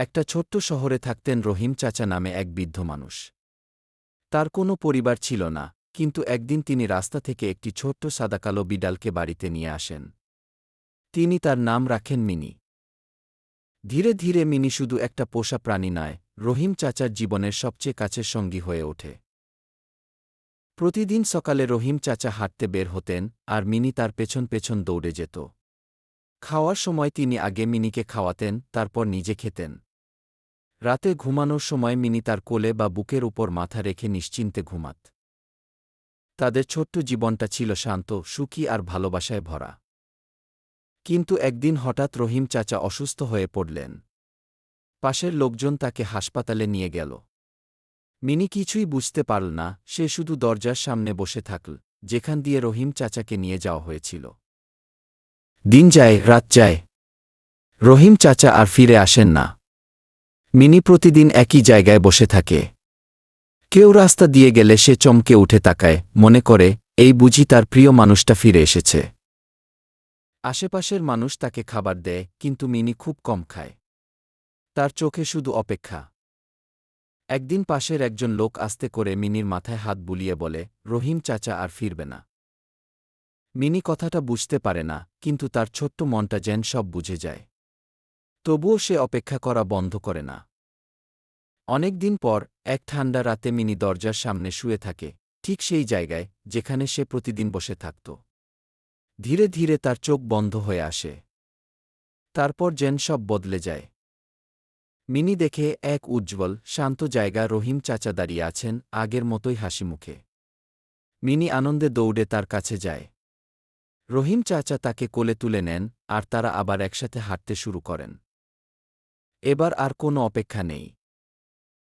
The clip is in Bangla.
একটা ছোট্ট শহরে থাকতেন রহিম চাচা নামে এক বৃদ্ধ মানুষ। তার কোনো পরিবার ছিল না, কিন্তু একদিন তিনি রাস্তা থেকে একটি ছোট্ট সাদাকালো বিড়ালকে বাড়িতে নিয়ে আসেন। তিনি তার নাম রাখেন মিনি। ধীরে ধীরে মিনি শুধু একটা পোষা প্রাণী নয়, রহিম চাচার জীবনের সবচেয়ে কাছের সঙ্গী হয়ে ওঠে। প্রতিদিন সকালে রহিম চাচা হাঁটতে বের হতেন, আর মিনি তার পেছন পেছন দৌড়ে যেত। খাওয়ার সময় তিনি আগে মিনিকে খাওয়াতেন, তারপর নিজে খেতেন। রাতে ঘুমানোর সময় মিনি তার কোলে বা বুকের উপর মাথা রেখে নিশ্চিন্তে ঘুমাত। তাদের ছোট্ট জীবনটা ছিল শান্ত, সুখী আর ভালোবাসায় ভরা। কিন্তু একদিন হঠাৎ রহিম চাচা অসুস্থ হয়ে পড়লেন। পাশের লোকজন তাকে হাসপাতালে নিয়ে গেল। মিনি কিছুই বুঝতে পারল না, সে শুধু দরজার সামনে বসে থাকল, যেখান দিয়ে রহিম চাচাকে নিয়ে যাওয়া হয়েছিল। দিন যায়, রাত যায়, রহিম চাচা আর ফিরে আসেন না। মিনি প্রতিদিন একই জায়গায় বসে থাকে। কেউ রাস্তা দিয়ে গেলে সে চমকে উঠে তাকায়, মনে করে এই বুঝি তার প্রিয় মানুষটা ফিরে এসেছে। আশেপাশের মানুষ তাকে খাবার দেয়, কিন্তু মিনি খুব কম খায়। তার চোখে শুধু অপেক্ষা। একদিন পাশের একজন লোক আস্তে করে মিনির মাথায় হাত বুলিয়ে বলে, রহিম চাচা আর ফিরবে না। মিনি কথাটা বুঝতে পারে না, কিন্তু তার ছোট্ট মনটা যেন সব বুঝে যায়। তবুও সে অপেক্ষা করা বন্ধ করে না। অনেক দিন পর এক ঠান্ডা রাতে মিনি দরজার সামনে শুয়ে থাকে, ঠিক সেই জায়গায় যেখানে সে প্রতিদিন বসে থাকত। ধীরে ধীরে তার চোখ বন্ধ হয়ে আসে। তারপর যেন সব বদলে যায়। মিনি দেখে এক উজ্জ্বল, শান্ত জায়গা, রহিম চাচা দাঁড়িয়ে আছেন, আগের মতোই হাসি মুখে। মিনি আনন্দে দৌড়ে তার কাছে যায়। রহিম চাচা তাকে কোলে তুলে নেন, আর তারা আবার একসাথে হাঁটতে শুরু করেন। এবার আর কোনো অপেক্ষা নেই।